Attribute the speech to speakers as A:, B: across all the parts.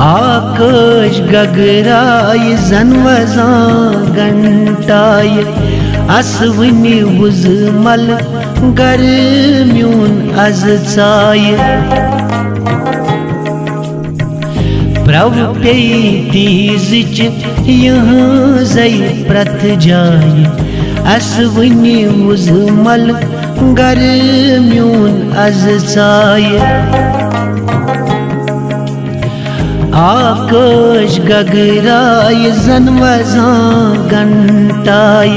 A: आकाश गगराय जनवजां घंटाय असवनि वुजमल गर म्यून अज चाय प्रव पे तीज यहै प्रथ जाय असवनि वुजमल गर म्यून अज चाय आकाश गगराय जनवजां घंटाय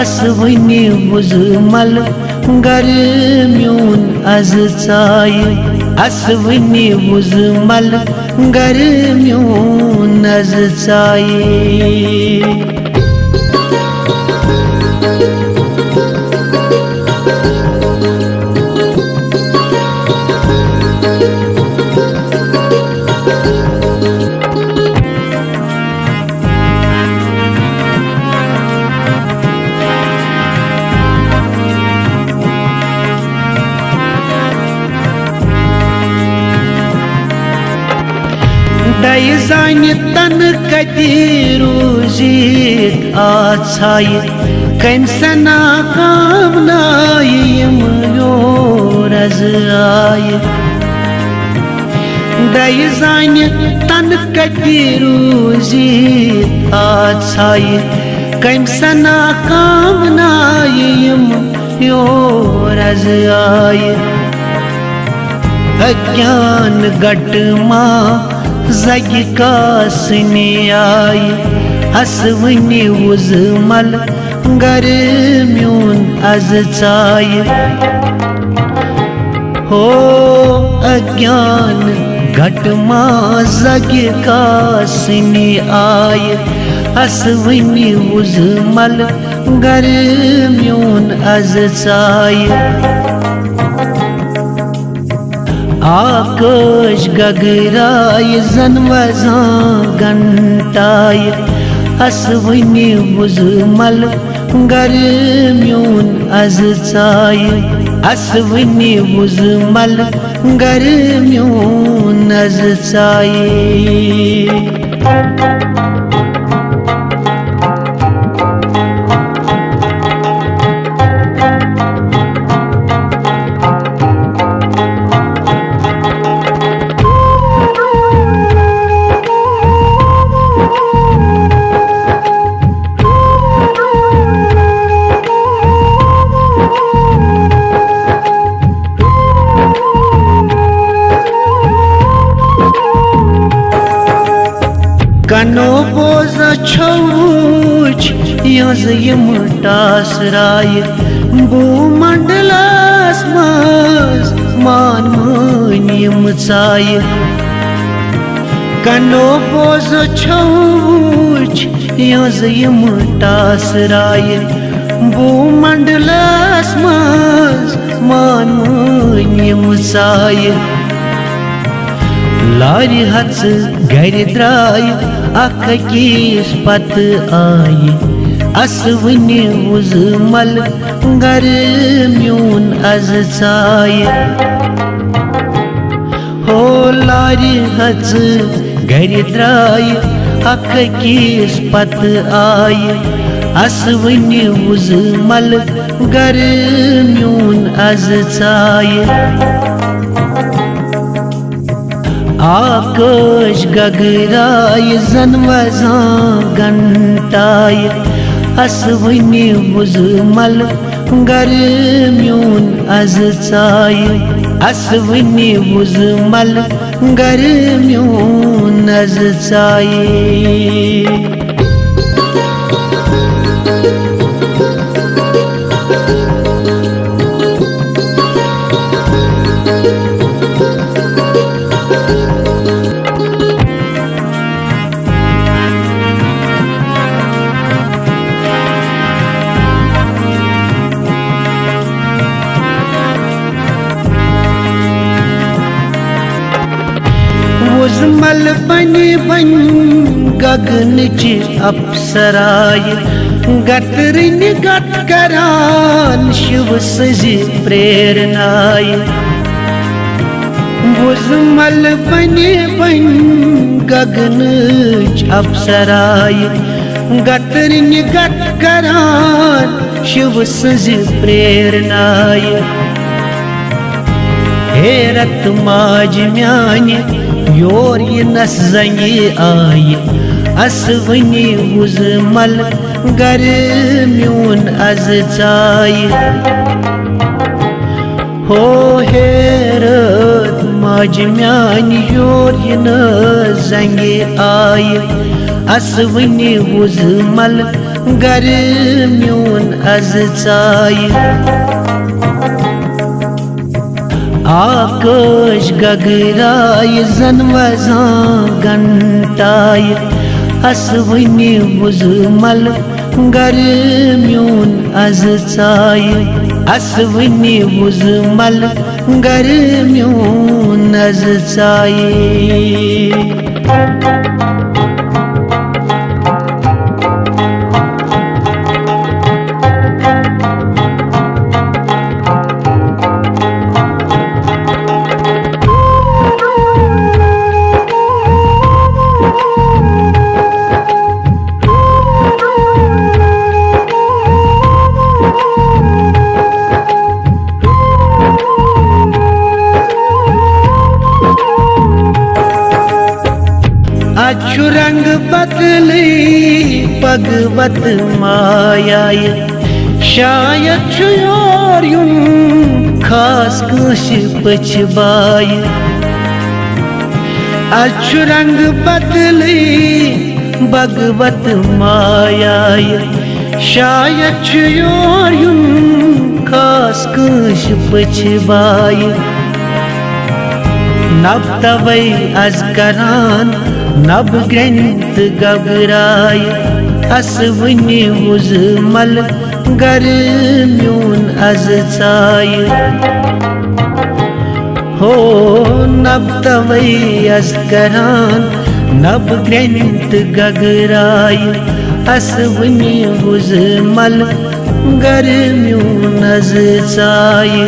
A: असवनि वुजमल गर म्यून अज चाय असवनि वुजमल गर म्यून अज चाय दय जानि तन कति रूजित आछाय कम सना कामनाय यम योर अज आय दय जानि तन कति रूजित आछाय कम सना कामनाय यम योर अज आय अज्ञान गटमा जग कासने आय असवनि वुजमल गर म्यून अज चाय हो अज्ञान घटमा जग कासने आय असवनि वुजमल गर म्यून अज चाय आकाश गगराय जनवजां घंटाय असवनि वुजमल गर म्यून अज चाय असवनि वुजमल गर म्यून अज चाय कनो बोझ छौच यज यम टासराय भूमंडलस मज मान यम चाय कनो बोझ छौच यज यम टासराय भूमंडलस मज मान यम चाय लार हच गर द्राय अखीस पत आय असवनि वुजमल गर म्यून अज चाय हो लार हच गर द्राय अखीस पत आय असवनि वुजमल गर म्यून अज चाय आकाश गगराय जनवजां घंटाय असवनि वुजमल गर म्यून अज चाय असवनि वुजमल गर म्यून अज चाय वुजमल बनी बन गगनच अप्सराय गतरिन गत करान शिव सजी प्रेरणाय वुजमल बनी बन गगनच अप्सराय गतरिन गत करान शिव सजी प्रेरणाय हैरत माज म्यान योर यनस जंगे आय असवनी वुजमल गर म्यून अज चाय हो हैरत माज म्यान योर यनस जंगे आय असवनी वुजमल गर म्यून अज चाय आकाश गगराय जन वजां घंटाय असवनी वुजमल गर म्यून अज चाय असवनी वुजमल गर म्यून अज चाय अच्छु रंग बदली भगवत मायाय शायद योर यूं खास कुछ पछबाय अच्छु रंग बदली भगवत मायाय शायद योर यूं खास कुछ पछबाय नब तवै अज करान नब ग्रंथ गगराय असवनी वुजमल गर म्यून अज चाय हो नब तवै अज करान नब ग्रंथ गगराय असवनी वुजमल गर म्यून अज चाय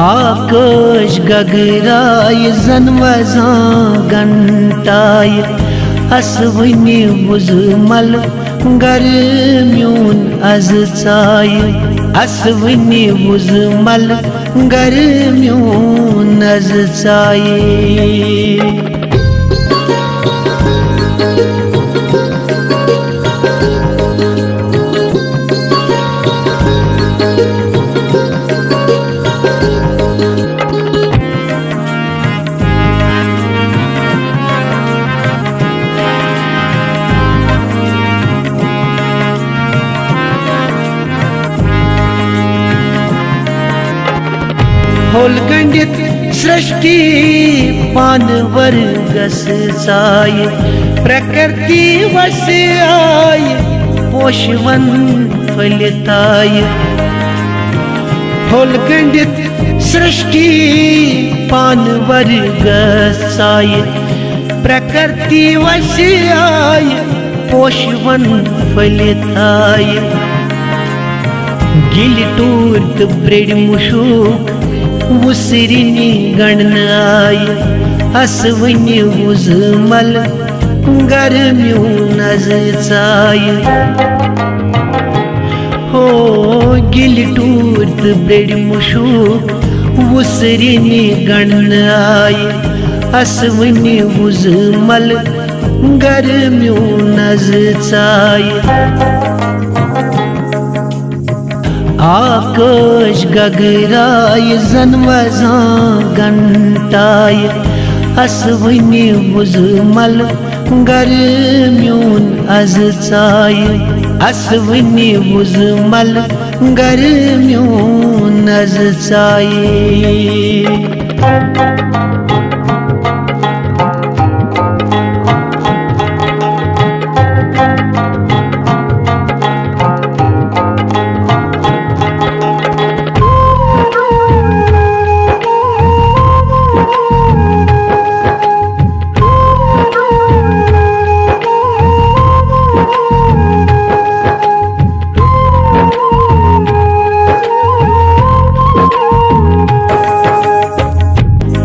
A: आकाश गगराय जन वजां घंटाय असवनी वुजमल गर म्यून अज चाय असवनी वुजमल गर म्यून अज चाय होल गंडित सृष्टि पान वर्गस चाय प्रकृति वस आय पोषवन फलिताय होल गंडित सृष्टि पान वर्गस चाय प्रकृति वस आय पोषवन फलिताय गिल टूट ब्रेड मुशूक वुसरिनी गणनाय असवनी वुजमल गर म्यून अज चाय हो गिल टूट ब्रेड मुशूक वुसरिनी गणनाय असवनी वुजमल गर म्यून अज चाय आकाश गगराय जन वजां घंटाय असवनी वुजमल गर म्यून अज चाय असवनी वुजमल गर म्यून अज चाय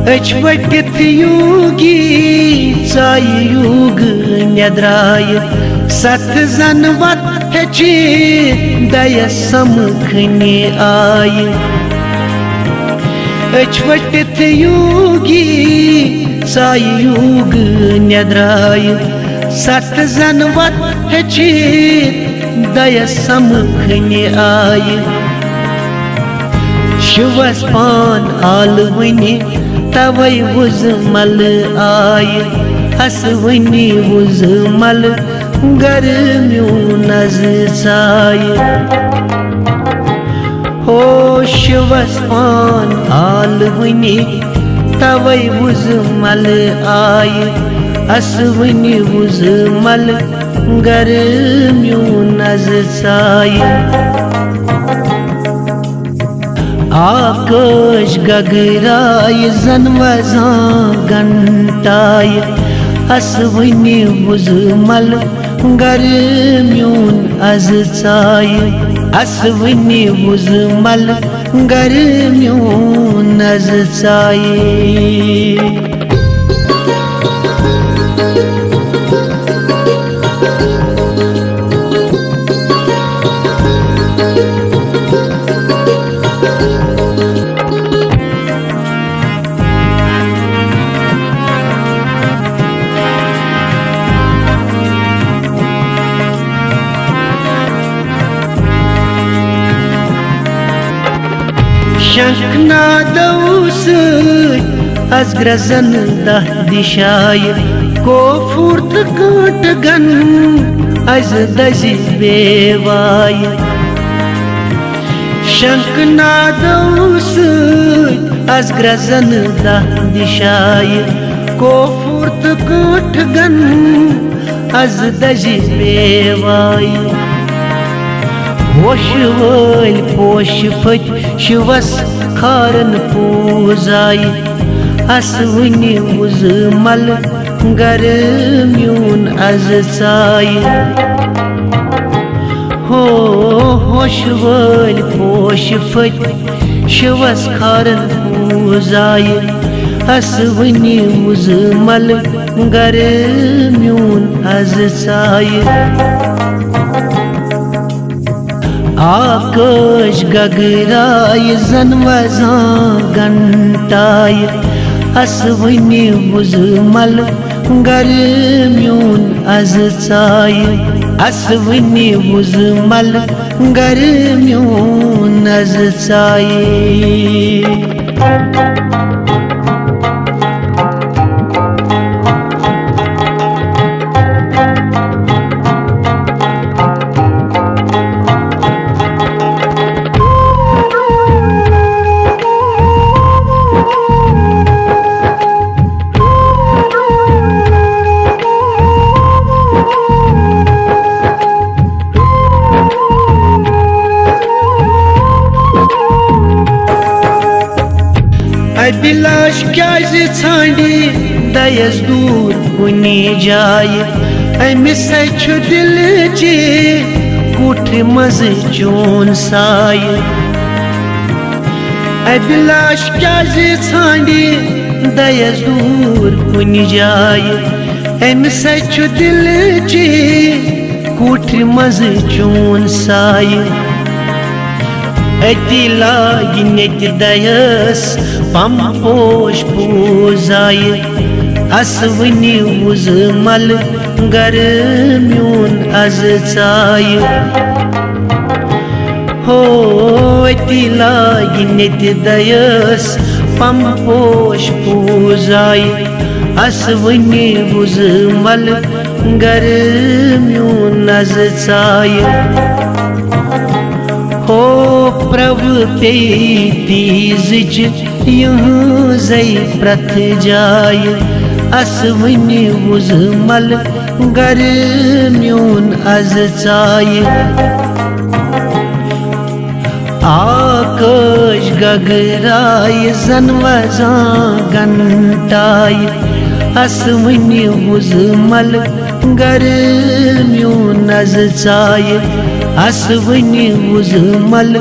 A: वटित यूगी चाय यूग नेद्राय सत जन वत हेची दय समखने आय वटित यूगी चाय यूग नेद्राय सत जन वत हेची दय समखने आय शिवस पान आल वनी तवै वुज मल आय हस वनी वुज मल गर्म्यू नज चाय हो शिवस पान आल वनी तवै वुज मल आय हस वनी वुज मल गर्म्यू नज चाय आकाश गगराय जन वजां घंटाय असवनी वुज मल गर्म्यून अज चाय असवनी वुज मल गर्म्यून अज चाय शंखनादौस अजग्रजन दह दिशाय कोफूर्त काट गन अज दजी बेवाय शंखनादौस अजग्रजन दह दिशाय कोफूर्त काट गन अज दजी बेवाय होश वल पोश फत शिवस खारन पूजाय असवनी वुज मल गर्म्यून अज चाय हो होश वल पोश फत शिवस खारन पूजाय असवनी वुज मल गर्म्यून अज चाय आकाश गगराय जन वजां घंटाय असवनी वुज मल गर्म्यून अज चाय असवनी वुज मल गर्म्यून अज चाय अभिलाष क्याज छांडी दयस दूर कुनी जाय अमिस दिल चे कुठ मज चोन साय अभिलाष क्याज छांडी दयस दूर कुनी जाय अमिस दिल चे कुठ मज चोन साय अति लागी नेत दयस पम पोश पूजाय असवनी वुज मल गर्म्यून अज चाय हो अति लागी नेत दयस पम पोश पूजाय असवनी वुज मल गर्म्यून अज चाय हो प्रभु पे तीज यहाँ जई प्रथ जाय असवनी वुज मल गर्म्यून अज चाय आकाश गगराय जन वजां घंटाय असवनी वुज मल गर्म्यून अज चाय असवनी वुज मल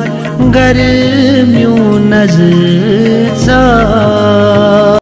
A: गर्म्यून अज चाय।